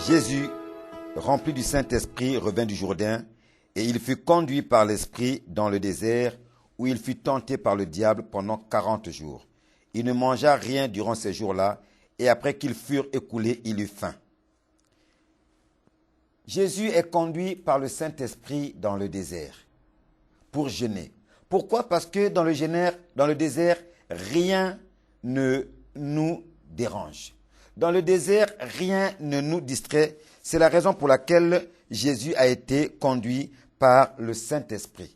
Jésus, rempli du Saint-Esprit, revint du Jourdain, et il fut conduit par l'Esprit dans le désert, où il fut tenté par le diable pendant 40 jours. Il ne mangea rien durant ces jours-là, et après qu'ils furent écoulés, il eut faim. Jésus est conduit par le Saint-Esprit dans le désert pour jeûner. Pourquoi? Parce que dans le désert, rien ne nous dérange. Dans le désert, rien ne nous distrait. C'est la raison pour laquelle Jésus a été conduit par le Saint-Esprit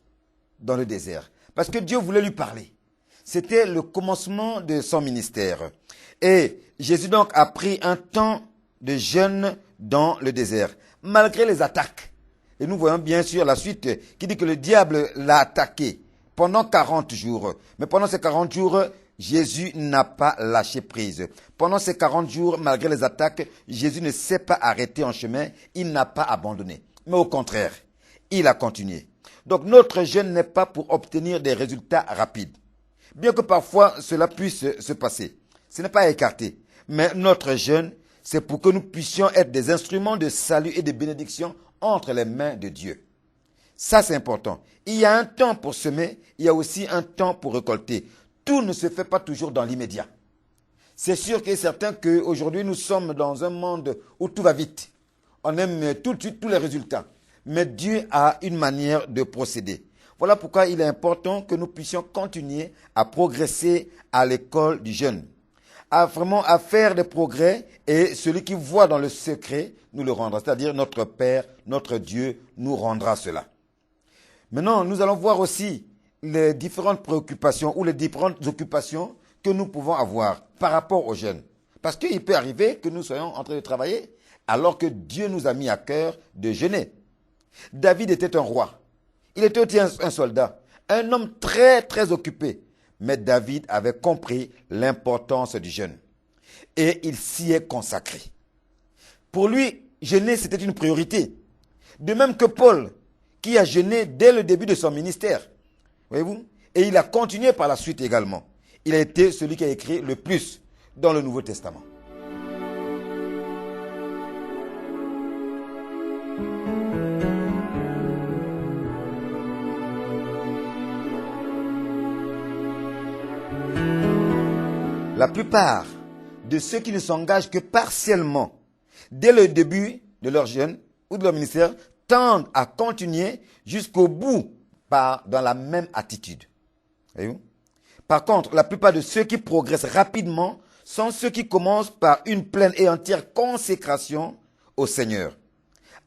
dans le désert. Parce que Dieu voulait lui parler. C'était le commencement de son ministère. Et Jésus donc a pris un temps de jeûne dans le désert, malgré les attaques. Et nous voyons bien sûr la suite qui dit que le diable l'a attaqué pendant 40 jours. Mais pendant ces 40 jours, Jésus n'a pas lâché prise. Pendant ces 40 jours, malgré les attaques, Jésus ne s'est pas arrêté en chemin, il n'a pas abandonné. Mais au contraire, il a continué. Donc notre jeûne n'est pas pour obtenir des résultats rapides. Bien que parfois cela puisse se passer. Ce n'est pas écarté. Mais notre jeûne, c'est pour que nous puissions être des instruments de salut et de bénédiction entre les mains de Dieu. Ça, c'est important. Il y a un temps pour semer, il y a aussi un temps pour récolter. Tout ne se fait pas toujours dans l'immédiat. C'est sûr qu'il est certain qu'aujourd'hui, nous sommes dans un monde où tout va vite. On aime tout de suite tous les résultats. Mais Dieu a une manière de procéder. Voilà pourquoi il est important que nous puissions continuer à progresser à l'école du jeûne. À faire des progrès, et celui qui voit dans le secret nous le rendra. C'est-à-dire notre Père, notre Dieu nous rendra cela. Maintenant, nous allons voir aussi les différentes préoccupations ou les différentes occupations que nous pouvons avoir par rapport aux jeunes. Parce qu'il peut arriver que nous soyons en train de travailler alors que Dieu nous a mis à cœur de jeûner. David était un roi. Il était aussi un soldat, un homme très très occupé. Mais David avait compris l'importance du jeûne. Et il s'y est consacré. Pour lui, jeûner, c'était une priorité. De même que Paul, qui a jeûné dès le début de son ministère. Voyez-vous? Et il a continué par la suite également. Il a été celui qui a écrit le plus dans le Nouveau Testament. La plupart de ceux qui ne s'engagent que partiellement dès le début de leur jeûne ou de leur ministère tendent à continuer jusqu'au bout dans la même attitude. Voyez-vous? Par contre, la plupart de ceux qui progressent rapidement sont ceux qui commencent par une pleine et entière consécration au Seigneur,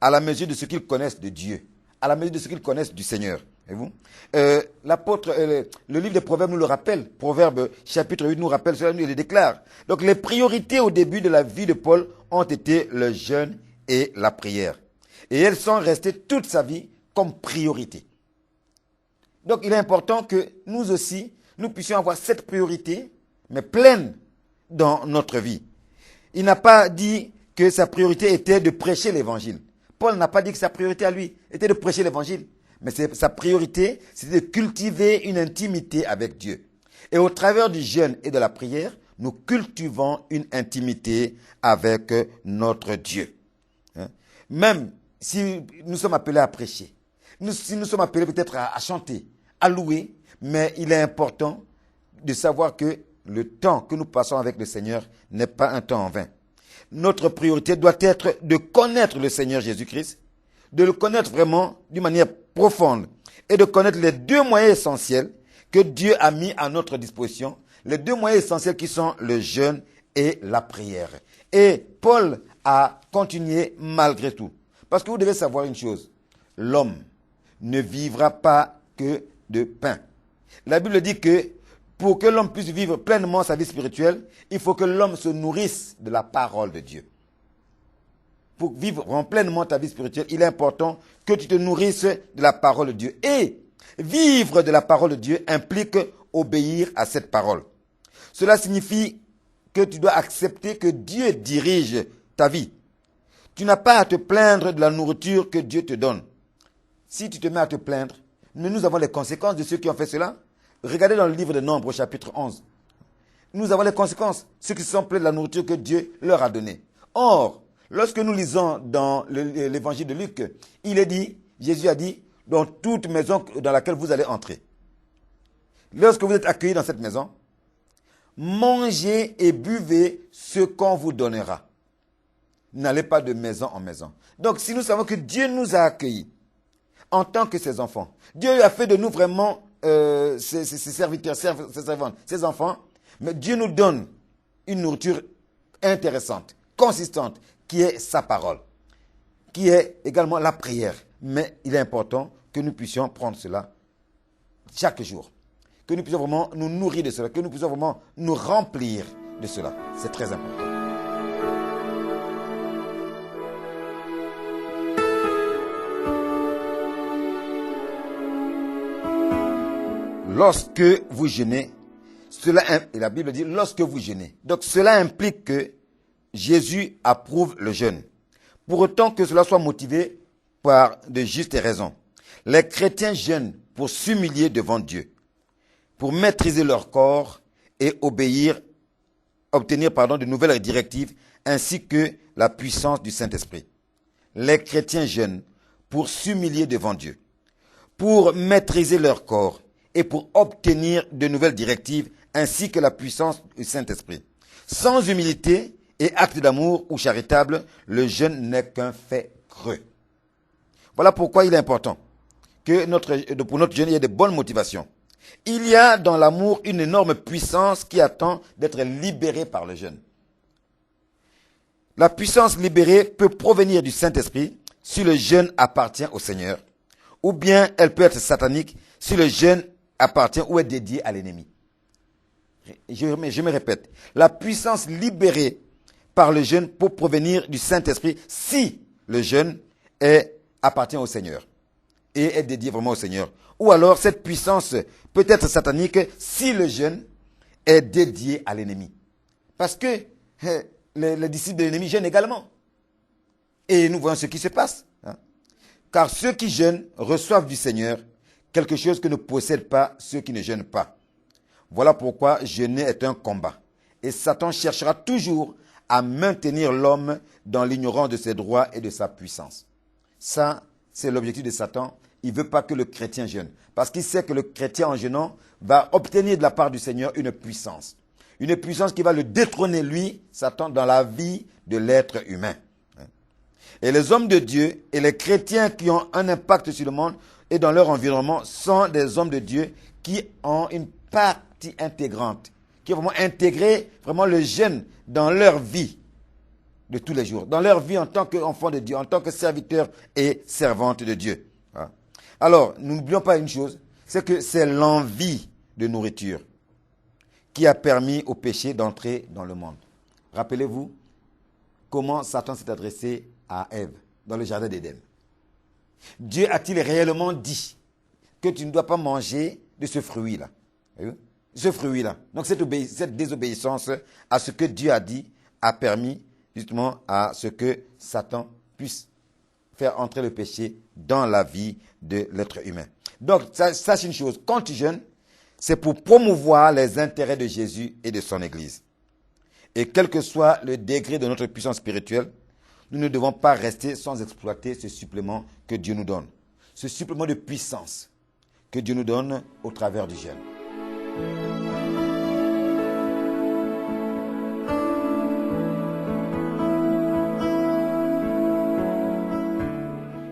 à la mesure de ce qu'ils connaissent de Dieu, à la mesure de ce qu'ils connaissent du Seigneur. Voyez-vous? Le livre des Proverbes nous le rappelle. Proverbes chapitre 8 nous rappelle cela, nous le déclare. Donc les priorités au début de la vie de Paul ont été le jeûne et la prière. Et elles sont restées toute sa vie comme priorité. Donc il est important que nous aussi, nous puissions avoir cette priorité, mais pleine dans notre vie. Il n'a pas dit que sa priorité était de prêcher l'évangile. Paul n'a pas dit que sa priorité à lui était de prêcher l'évangile. Mais sa priorité, c'est de cultiver une intimité avec Dieu. Et au travers du jeûne et de la prière, nous cultivons une intimité avec notre Dieu. Même si nous sommes appelés à prêcher, si nous sommes appelés peut-être à chanter, à louer, mais il est important de savoir que le temps que nous passons avec le Seigneur n'est pas un temps en vain. Notre priorité doit être de connaître le Seigneur Jésus-Christ, de le connaître vraiment d'une manière profonde et de connaître les deux moyens essentiels que Dieu a mis à notre disposition, les deux moyens essentiels qui sont le jeûne et la prière. Et Paul a continué malgré tout. Parce que vous devez savoir une chose, l'homme ne vivra pas que de pain. La Bible dit que pour que l'homme puisse vivre pleinement sa vie spirituelle, il faut que l'homme se nourrisse de la parole de Dieu. Pour vivre pleinement ta vie spirituelle, il est important que tu te nourrisses de la parole de Dieu. Et vivre de la parole de Dieu implique obéir à cette parole. Cela signifie que tu dois accepter que Dieu dirige ta vie. Tu n'as pas à te plaindre de la nourriture que Dieu te donne. Si tu te mets à te plaindre, nous avons les conséquences de ceux qui ont fait cela. Regardez dans le livre de Nombres, chapitre 11. Nous avons les conséquences, ceux qui se sont plaints de la nourriture que Dieu leur a donnée. Or, Lorsque nous lisons dans l'évangile de Luc, Jésus a dit, dans toute maison dans laquelle vous allez entrer, lorsque vous êtes accueillis dans cette maison, mangez et buvez ce qu'on vous donnera. N'allez pas de maison en maison. Donc, si nous savons que Dieu nous a accueillis en tant que ses enfants, Dieu a fait de nous vraiment ses serviteurs, ses servantes, ses enfants, mais Dieu nous donne une nourriture intéressante, consistante, qui est sa parole, qui est également la prière. Mais il est important que nous puissions prendre cela chaque jour, que nous puissions vraiment nous nourrir de cela, que nous puissions vraiment nous remplir de cela. C'est très important. Lorsque vous jeûnez, et la Bible dit lorsque vous jeûnez. Donc cela implique que Jésus approuve le jeûne. Pour autant que cela soit motivé par de justes raisons. Les chrétiens jeûnent pour s'humilier devant Dieu, pour maîtriser leur corps et obtenir de nouvelles directives ainsi que la puissance du Saint-Esprit. Les chrétiens jeûnent pour s'humilier devant Dieu, pour maîtriser leur corps et pour obtenir de nouvelles directives ainsi que la puissance du Saint-Esprit. Sans humilité et acte d'amour ou charitable, le jeûne n'est qu'un fait creux. Voilà pourquoi il est important que pour notre jeûne, il y ait de bonnes motivations. Il y a dans l'amour une énorme puissance qui attend d'être libérée par le jeûne. La puissance libérée peut provenir du Saint-Esprit si le jeûne appartient au Seigneur, ou bien elle peut être satanique si le jeûne appartient ou est dédié à l'ennemi. Je me répète, la puissance libérée par le jeûne peut provenir du Saint-Esprit si le jeûne appartient au Seigneur et est dédié vraiment au Seigneur. Ou alors cette puissance peut être satanique si le jeûne est dédié à l'ennemi. Parce que les disciples de l'ennemi jeûnent également. Et nous voyons ce qui se passe. Car ceux qui jeûnent reçoivent du Seigneur quelque chose que ne possèdent pas ceux qui ne jeûnent pas. Voilà pourquoi jeûner est un combat. Et Satan cherchera toujours à maintenir l'homme dans l'ignorance de ses droits et de sa puissance. Ça, c'est l'objectif de Satan. Il ne veut pas que le chrétien jeûne. Parce qu'il sait que le chrétien en jeûnant va obtenir de la part du Seigneur une puissance. Une puissance qui va le détrôner, lui, Satan, dans la vie de l'être humain. Et les hommes de Dieu et les chrétiens qui ont un impact sur le monde et dans leur environnement sont des hommes de Dieu qui ont une partie intégrante, qui ont vraiment intégré vraiment le jeûne dans leur vie de tous les jours, dans leur vie en tant qu'enfants de Dieu, en tant que serviteurs et servantes de Dieu. Alors, nous n'oublions pas une chose, c'est que c'est l'envie de nourriture qui a permis au péché d'entrer dans le monde. Rappelez-vous comment Satan s'est adressé à Ève dans le jardin d'Éden. Dieu a-t-il réellement dit que tu ne dois pas manger de ce fruit-là? Ce fruit-là. Donc cette désobéissance à ce que Dieu a dit a permis justement à ce que Satan puisse faire entrer le péché dans la vie de l'être humain. Donc sache une chose, quand tu jeûnes, c'est pour promouvoir les intérêts de Jésus et de son Église. Et quel que soit le degré de notre puissance spirituelle, nous ne devons pas rester sans exploiter ce supplément que Dieu nous donne. Ce supplément de puissance que Dieu nous donne au travers du jeûne.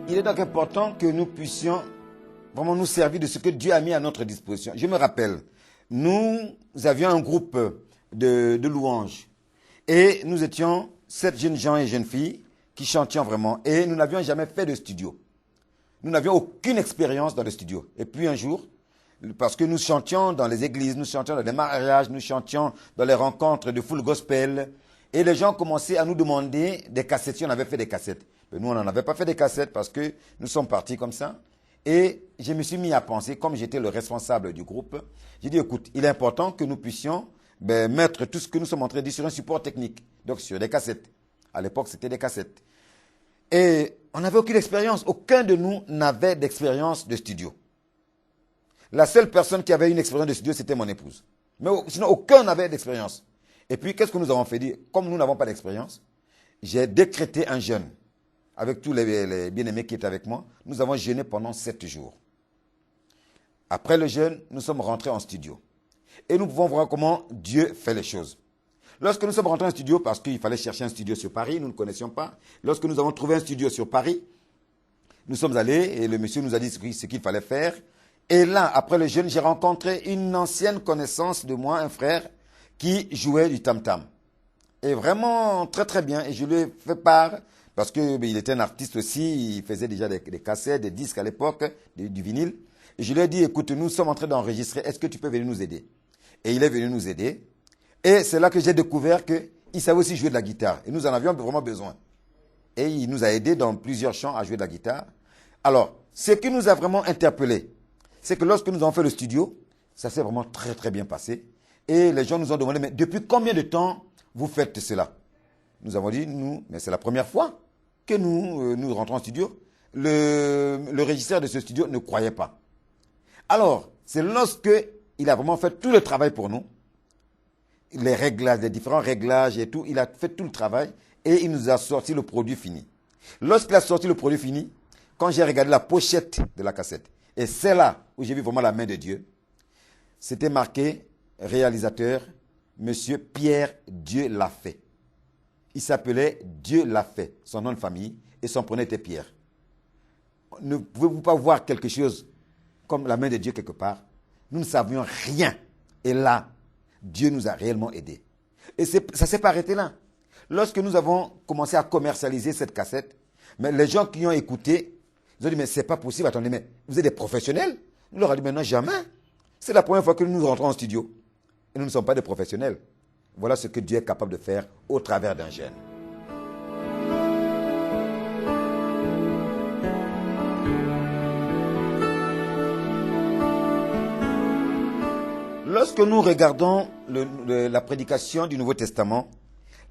Il est donc important que nous puissions vraiment nous servir de ce que Dieu a mis à notre disposition. Je me rappelle, nous avions un groupe de louanges et nous étions 7 jeunes gens et jeunes filles qui chantions vraiment et nous n'avions jamais fait de studio. Nous n'avions aucune expérience dans le studio. Et puis un jour, parce que nous chantions dans les églises, nous chantions dans les mariages, nous chantions dans les rencontres de full gospel, et les gens commençaient à nous demander des cassettes, si on avait fait des cassettes. Mais nous, on n'en avait pas fait des cassettes parce que nous sommes partis comme ça. Et je me suis mis à penser, comme j'étais le responsable du groupe, j'ai dit, écoute, il est important que nous puissions mettre tout ce que nous sommes en train de dire sur un support technique, donc sur des cassettes. À l'époque, c'était des cassettes. Et on n'avait aucune expérience. Aucun de nous n'avait d'expérience de studio. La seule personne qui avait une expérience de studio, c'était mon épouse. Mais sinon, aucun n'avait d'expérience. Et puis, qu'est-ce que nous avons fait dire? Comme nous n'avons pas d'expérience, j'ai décrété un jeûne. Avec tous les bien-aimés qui étaient avec moi, nous avons jeûné pendant 7 jours. Après le jeûne, nous sommes rentrés en studio. Et nous pouvons voir comment Dieu fait les choses. Lorsque nous sommes rentrés en studio, parce qu'il fallait chercher un studio sur Paris, nous ne connaissions pas. Lorsque nous avons trouvé un studio sur Paris, nous sommes allés et le monsieur nous a dit ce qu'il fallait faire. Et là, après le jeûne, j'ai rencontré une ancienne connaissance de moi, un frère, qui jouait du tam-tam. Et vraiment très très bien. Et je lui ai fait part, parce qu'il était un artiste aussi, il faisait déjà des cassettes, des disques à l'époque, du vinyle. Et je lui ai dit, écoute, nous sommes en train d'enregistrer, est-ce que tu peux venir nous aider? Et il est venu nous aider. Et c'est là que j'ai découvert qu'il savait aussi jouer de la guitare. Et nous en avions vraiment besoin. Et il nous a aidés dans plusieurs chants à jouer de la guitare. Alors, ce qui nous a vraiment interpellés, c'est que lorsque nous avons fait le studio, ça s'est vraiment très très bien passé. Et les gens nous ont demandé, mais depuis combien de temps vous faites cela? Nous avons dit, mais c'est la première fois que nous rentrons en studio. Le régisseur de ce studio ne croyait pas. Alors, c'est lorsque il a vraiment fait tout le travail pour nous, les réglages, les différents réglages et tout, il a fait tout le travail et il nous a sorti le produit fini. Lorsqu'il a sorti le produit fini, quand j'ai regardé la pochette de la cassette, et c'est là où j'ai vu vraiment la main de Dieu, c'était marqué réalisateur, Monsieur Pierre Dieu l'a fait. Il s'appelait Dieu l'a fait, son nom de famille, et son prénom était Pierre. Ne pouvez-vous pas voir quelque chose comme la main de Dieu quelque part? Nous ne savions rien. Et là, Dieu nous a réellement aidés. Et ça ne s'est pas arrêté là. Lorsque nous avons commencé à commercialiser cette cassette, mais les gens qui ont écouté, ils ont dit, mais c'est pas possible, attendez, mais vous êtes des professionnels? Nous leur avons dit, mais non, jamais. C'est la première fois que nous rentrons en studio. Et nous ne sommes pas des professionnels. Voilà ce que Dieu est capable de faire au travers d'un jeune. Lorsque nous regardons la prédication du Nouveau Testament,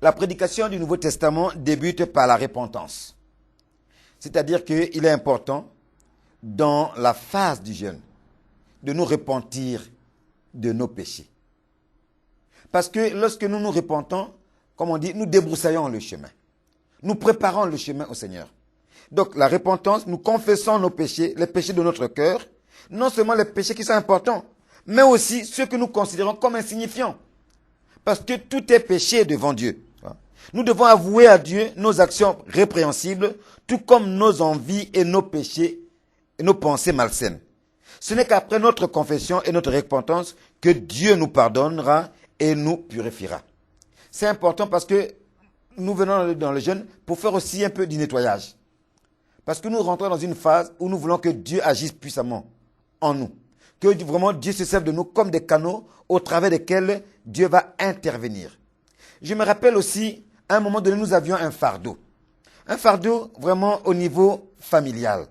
la prédication du Nouveau Testament débute par la repentance. C'est-à-dire qu'il est important, dans la phase du jeûne, de nous repentir de nos péchés. Parce que lorsque nous nous repentons, comme on dit, nous débroussaillons le chemin. Nous préparons le chemin au Seigneur. Donc la repentance, nous confessons nos péchés, les péchés de notre cœur, non seulement les péchés qui sont importants, mais aussi ceux que nous considérons comme insignifiants. Parce que tout est péché devant Dieu. Nous devons avouer à Dieu nos actions répréhensibles, tout comme nos envies et nos péchés et nos pensées malsaines. Ce n'est qu'après notre confession et notre repentance que Dieu nous pardonnera et nous purifiera. C'est important parce que nous venons dans le jeûne pour faire aussi un peu du nettoyage. Parce que nous rentrons dans une phase où nous voulons que Dieu agisse puissamment en nous. Que vraiment Dieu se serve de nous comme des canaux au travers desquels Dieu va intervenir. Je me rappelle aussi, à un moment donné, nous avions un fardeau. Un fardeau vraiment au niveau familial.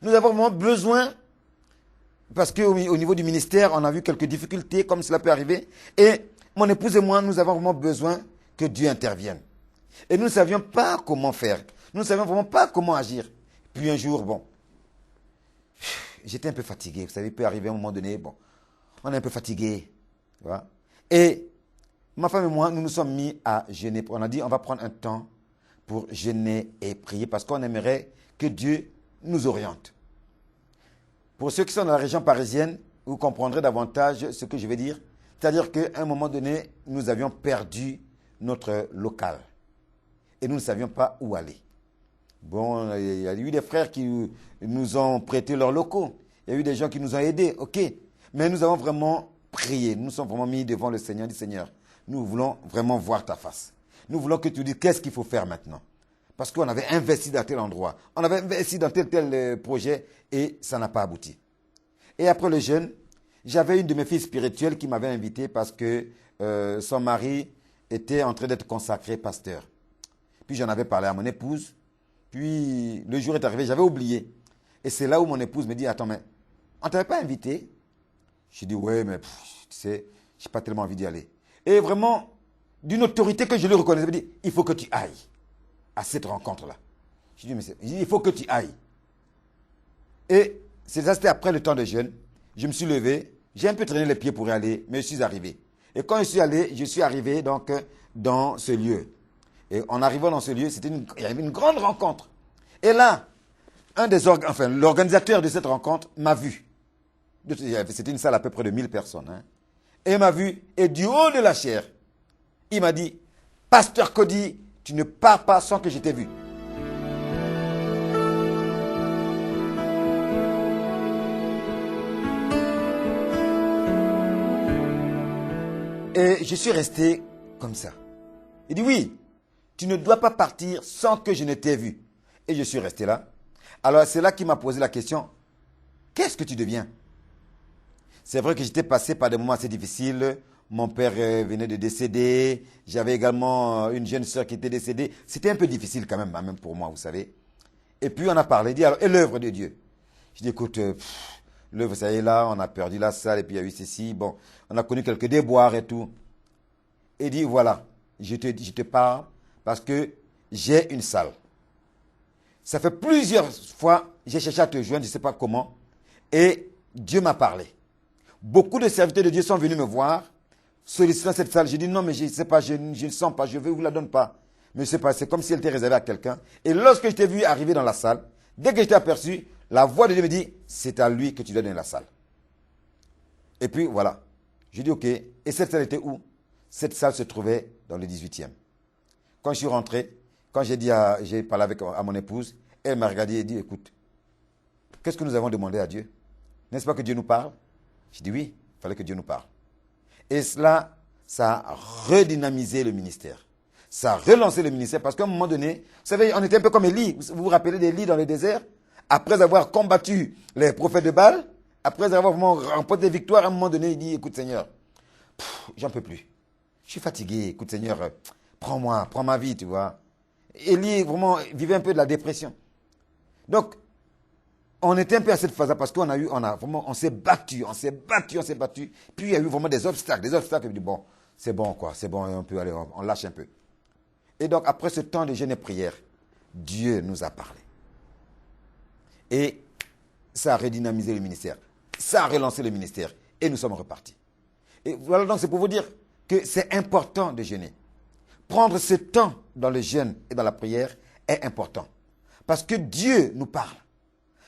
Nous avons vraiment besoin, parce qu'au niveau du ministère, on a vu quelques difficultés, comme cela peut arriver. Et mon épouse et moi, nous avons vraiment besoin que Dieu intervienne. Et nous ne savions pas comment faire. Nous ne savions vraiment pas comment agir. Puis un jour, j'étais un peu fatigué. Vous savez, il peut arriver à un moment donné, on est un peu fatigué. Tu vois? Et ma femme et moi, nous nous sommes mis à jeûner. On a dit, on va prendre un temps pour jeûner et prier parce qu'on aimerait que Dieu nous oriente. Pour ceux qui sont dans la région parisienne, vous comprendrez davantage ce que je vais dire. C'est-à-dire qu'à un moment donné, nous avions perdu notre local. Et nous ne savions pas où aller. Bon, il y a eu des frères qui nous ont prêté leurs locaux. Il y a eu des gens qui nous ont aidés, ok. Mais nous avons vraiment prié. Nous nous sommes vraiment mis devant le Seigneur. Dit, Seigneur, nous voulons vraiment voir ta face. Nous voulons que tu dises qu'est-ce qu'il faut faire maintenant. Parce qu'on avait investi dans tel endroit. On avait investi dans tel projet et ça n'a pas abouti. Et après le jeûne, j'avais une de mes filles spirituelles qui m'avait invité parce que son mari était en train d'être consacré pasteur. Puis j'en avais parlé à mon épouse. Puis le jour est arrivé, j'avais oublié. Et c'est là où mon épouse me dit, attends, mais on ne t'avait pas invité? Je dis, ouais, mais tu sais, je n'ai pas tellement envie d'y aller. Et vraiment, d'une autorité que je lui reconnaissais, elle me dit, il faut que tu ailles à cette rencontre-là. Je dis, mais il faut que tu ailles. Et c'était après le temps de jeûne. Je me suis levé, j'ai un peu traîné les pieds pour y aller, mais je suis arrivé. Et quand je suis allé, je suis arrivé donc dans ce lieu. Et en arrivant dans ce lieu, il y avait une grande rencontre. Et là, l'organisateur de cette rencontre m'a vu. C'était une salle à peu près de 1000 personnes. Hein. Et il m'a vu, et du haut de la chair, il m'a dit, Pasteur Cody, tu ne pars pas sans que je t'ai vu. Et je suis resté comme ça. Il dit, oui, tu ne dois pas partir sans que je ne t'ai vu. Et je suis resté là. Alors c'est là qu'il m'a posé la question, qu'est-ce que tu deviens? C'est vrai que j'étais passé par des moments assez difficiles. Mon père venait de décéder. J'avais également une jeune sœur qui était décédée. C'était un peu difficile quand même, même pour moi, vous savez. Et puis on a parlé, dit, alors, et l'œuvre de Dieu? Je dis, écoute, l'œuvre, ça y est là, on a perdu la salle, et puis il y a eu ceci. Bon, on a connu quelques déboires et tout. Et dit, voilà, je te parle parce que j'ai une salle. Ça fait plusieurs fois, j'ai cherché à te joindre, je ne sais pas comment, et Dieu m'a parlé. Beaucoup de serviteurs de Dieu sont venus me voir, sollicitant cette salle. J'ai dit, non, mais je ne sais pas, je ne sens pas, je ne vous la donne pas. Mais je ne sais pas, c'est comme si elle était réservée à quelqu'un. Et lorsque je t'ai vu arriver dans la salle, dès que je t'ai aperçu, la voix de Dieu me dit, c'est à lui que tu dois donner la salle. Et puis, voilà. Je dis, ok. Et cette salle était où? Cette salle se trouvait dans le 18e. Quand je suis rentré, quand j'ai parlé à mon épouse, elle m'a regardé et dit, écoute, qu'est-ce que nous avons demandé à Dieu? N'est-ce pas que Dieu nous parle? Je dis oui, il fallait que Dieu nous parle. Et cela, ça a redynamisé le ministère. Ça a relancé le ministère parce qu'à un moment donné, vous savez, on était un peu comme Élie. Vous vous rappelez d'Élie dans le désert? Après avoir combattu les prophètes de Baal, après avoir vraiment remporté des victoires, à un moment donné, il dit, écoute Seigneur, j'en peux plus. Je suis fatigué, écoute Seigneur, prends ma vie, tu vois. Élie vraiment vivait un peu de la dépression. Donc, on était un peu à cette phase-là parce on s'est battu. Puis il y a eu vraiment des obstacles. Je dis, bon, c'est bon, quoi, c'est bon, on peut aller, on lâche un peu. Et donc, après ce temps de jeûne et prière, Dieu nous a parlé. Et ça a redynamisé le ministère. Ça a relancé le ministère. Et nous sommes repartis. Et voilà, donc c'est pour vous dire que c'est important de jeûner. Prendre ce temps dans le jeûne et dans la prière est important. Parce que Dieu nous parle.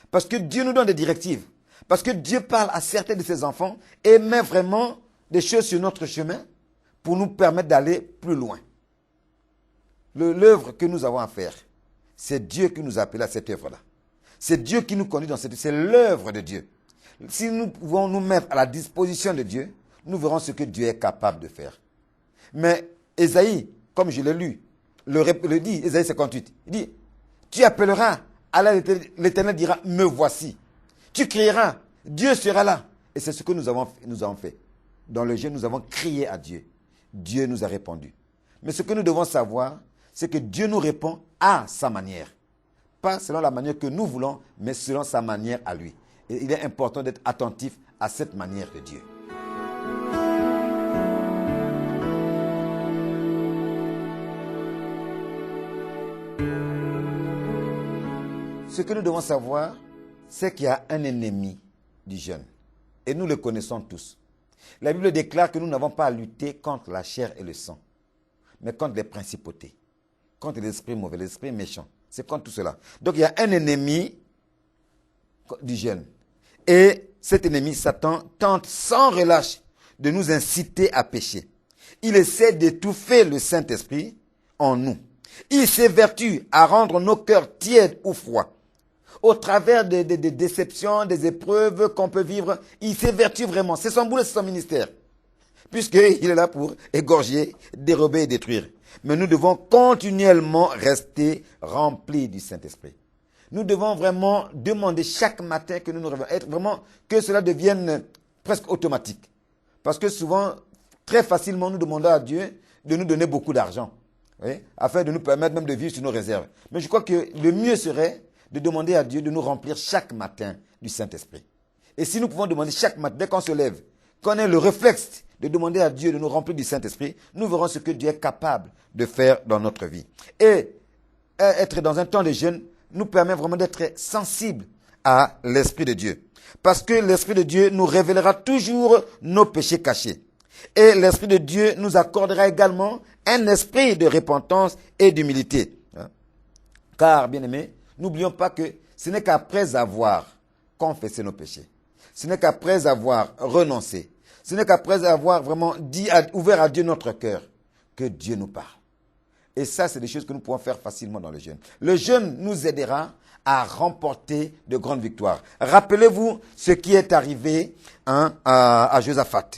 Parce que Dieu nous donne des directives. Parce que Dieu parle à certains de ses enfants et met vraiment des choses sur notre chemin pour nous permettre d'aller plus loin. L'œuvre que nous avons à faire, c'est Dieu qui nous a appelés à cette œuvre-là. C'est Dieu qui nous conduit dans cette œuvre. C'est l'œuvre de Dieu. Si nous pouvons nous mettre à la disposition de Dieu, nous verrons ce que Dieu est capable de faire. Mais Ésaïe, comme je l'ai lu, le dit, Ésaïe 58, il dit, tu appelleras, Allah l'Éternel dira, me voici. Tu crieras, Dieu sera là. Et c'est ce que nous avons fait. Dans le jeûne, nous avons crié à Dieu. Dieu nous a répondu. Mais ce que nous devons savoir, c'est que Dieu nous répond à sa manière. Pas selon la manière que nous voulons, mais selon sa manière à lui. Et il est important d'être attentif à cette manière de Dieu. Ce que nous devons savoir, c'est qu'il y a un ennemi du jeûne. Et nous le connaissons tous. La Bible déclare que nous n'avons pas à lutter contre la chair et le sang, mais contre les principautés, contre les esprits mauvais, les esprits méchants. C'est contre tout cela. Donc il y a un ennemi du jeûne. Et cet ennemi, Satan, tente sans relâche de nous inciter à pécher. Il essaie d'étouffer le Saint-Esprit en nous. Il s'évertue à rendre nos cœurs tièdes ou froids. Au travers des déceptions, des épreuves qu'on peut vivre, il s'évertue vraiment. C'est son boulot, c'est son ministère. Puisqu'il est là pour égorger, dérober et détruire. Mais nous devons continuellement rester remplis du Saint-Esprit. Nous devons vraiment demander chaque matin que nous nous réveillons, être vraiment que cela devienne presque automatique. Parce que souvent, très facilement, nous demandons à Dieu de nous donner beaucoup d'argent, afin de nous permettre même de vivre sur nos réserves. Mais je crois que le mieux serait de demander à Dieu de nous remplir chaque matin du Saint-Esprit. Et si nous pouvons demander chaque matin, dès qu'on se lève, qu'on ait le réflexe de demander à Dieu de nous remplir du Saint-Esprit, nous verrons ce que Dieu est capable de faire dans notre vie. Et être dans un temps de jeûne nous permet vraiment d'être sensibles à l'Esprit de Dieu. Parce que l'Esprit de Dieu nous révélera toujours nos péchés cachés. Et l'Esprit de Dieu nous accordera également un esprit de repentance et d'humilité. Car, bien-aimés, n'oublions pas que ce n'est qu'après avoir confessé nos péchés, ce n'est qu'après avoir renoncé, ce n'est qu'après avoir vraiment ouvert à Dieu notre cœur, que Dieu nous parle. Et ça, c'est des choses que nous pouvons faire facilement dans le jeûne. Le jeûne nous aidera à remporter de grandes victoires. Rappelez-vous ce qui est arrivé à Josaphat.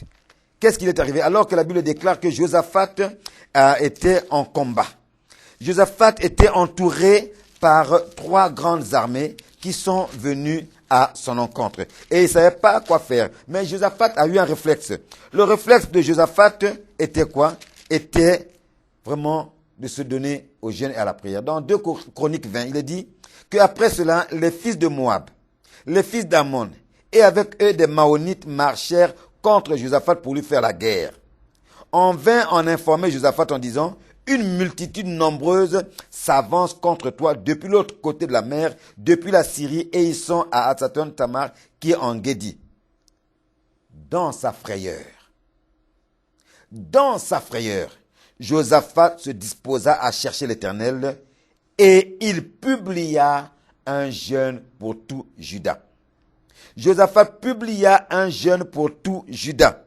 Qu'est-ce qui est arrivé? Alors que la Bible déclare que Josaphat était en combat. Josaphat était entouré par 3 grandes armées qui sont venues à son encontre. Et il ne savait pas quoi faire. Mais Josaphat a eu un réflexe. Le réflexe de Josaphat était quoi? Était vraiment de se donner au jeûne et à la prière. Dans 2 Chroniques 20, il est dit qu'après cela, les fils de Moab, les fils d'Ammon, et avec eux des Maonites marchèrent contre Josaphat pour lui faire la guerre. On vint en informer Josaphat en disant, une multitude nombreuse s'avance contre toi depuis l'autre côté de la mer, depuis la Syrie, et ils sont à Hatzaton Tamar, qui est en Guédi. Dans sa frayeur, Josaphat se disposa à chercher l'Éternel et il publia un jeûne pour tout Juda. Josaphat publia un jeûne pour tout Juda.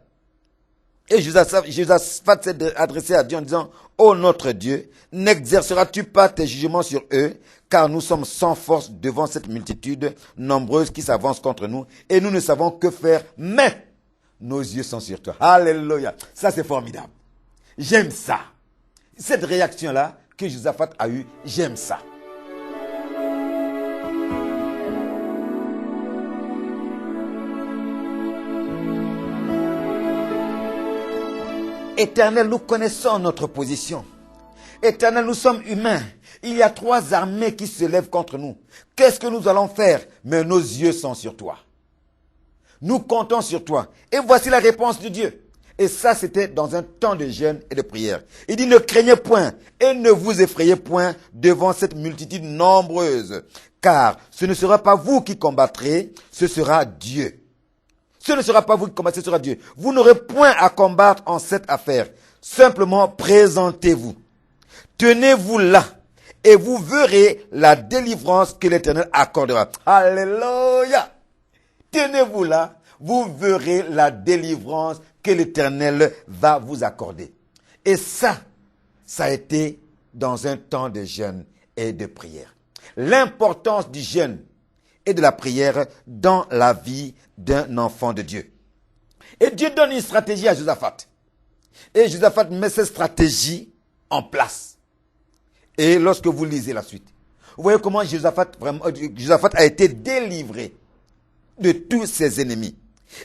Et Josaphat s'est adressé à Dieu en disant, « Ô notre Dieu, n'exerceras-tu pas tes jugements sur eux, car nous sommes sans force devant cette multitude nombreuse qui s'avance contre nous, et nous ne savons que faire, mais nos yeux sont sur toi. » Alléluia. Ça, c'est formidable. J'aime ça. Cette réaction-là que Josaphat a eue, j'aime ça. Éternel, nous connaissons notre position. Éternel, nous sommes humains. Il y a 3 armées qui se lèvent contre nous. Qu'est-ce que nous allons faire? Mais nos yeux sont sur toi. Nous comptons sur toi. Et voici la réponse de Dieu. Et ça, c'était dans un temps de jeûne et de prière. Il dit, ne craignez point et ne vous effrayez point devant cette multitude nombreuse. Car ce ne sera pas vous qui combattrez, ce sera Dieu. Ce ne sera pas vous qui combattrez, ce sera Dieu. Vous n'aurez point à combattre en cette affaire. Simplement, présentez-vous. Tenez-vous là. Et vous verrez la délivrance que l'Éternel accordera. Alléluia. Tenez-vous là. Vous verrez la délivrance que l'Éternel va vous accorder. Et ça a été dans un temps de jeûne et de prière. L'importance du jeûne et de la prière dans la vie d'un enfant de Dieu. Et Dieu donne une stratégie à Josaphat. Et Josaphat met cette stratégie en place. Et lorsque vous lisez la suite, vous voyez comment Josaphat a été délivré de tous ses ennemis.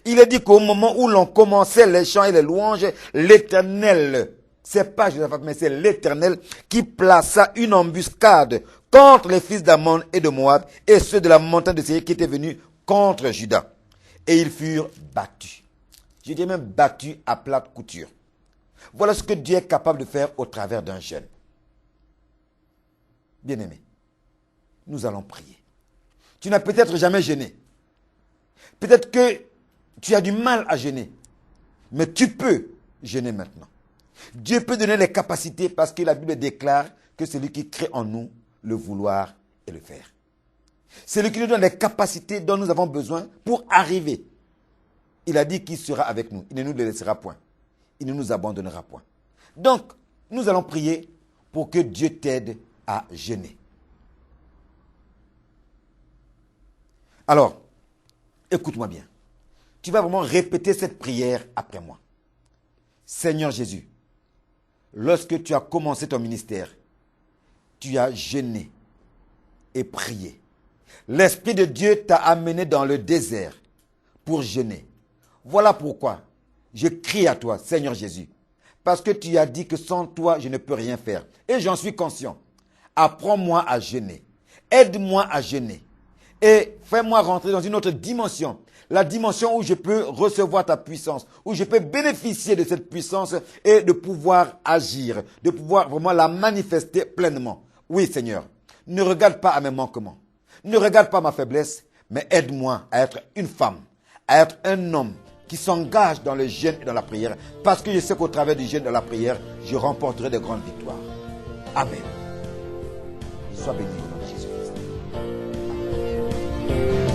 Il est dit qu'au moment où l'on commençait les chants et les louanges, l'Éternel, c'est pas Josaphat, mais c'est l'Éternel qui plaça une embuscade contre les fils d'Ammon et de Moab et ceux de la montagne de Séir qui étaient venus contre Juda. Et ils furent battus. Je dis même battus à plate couture. Voilà ce que Dieu est capable de faire au travers d'un jeûne. Bien-aimé, nous allons prier. Tu n'as peut-être jamais jeûné. Peut-être que tu as du mal à jeûner. Mais tu peux jeûner maintenant. Dieu peut donner les capacités parce que la Bible déclare que c'est lui qui crée en nous le vouloir et le faire. C'est lui qui nous donne les capacités dont nous avons besoin pour arriver. Il a dit qu'il sera avec nous. Il ne nous laissera point. Il ne nous abandonnera point. Donc, nous allons prier pour que Dieu t'aide à jeûner. Alors, écoute-moi bien. Tu vas vraiment répéter cette prière après moi. Seigneur Jésus, lorsque tu as commencé ton ministère, tu as jeûné et prié. L'Esprit de Dieu t'a amené dans le désert pour jeûner. Voilà pourquoi je crie à toi, Seigneur Jésus, parce que tu as dit que sans toi, je ne peux rien faire. Et j'en suis conscient. Apprends-moi à jeûner. Aide-moi à jeûner. Et fais-moi rentrer dans une autre dimension. La dimension où je peux recevoir ta puissance, où je peux bénéficier de cette puissance et de pouvoir agir, de pouvoir vraiment la manifester pleinement. Oui, Seigneur, ne regarde pas à mes manquements, ne regarde pas ma faiblesse, mais aide-moi à être une femme, à être un homme qui s'engage dans le jeûne et dans la prière, parce que je sais qu'au travers du jeûne et de la prière, je remporterai de grandes victoires. Amen. Sois béni au nom de Jésus-Christ. Amen.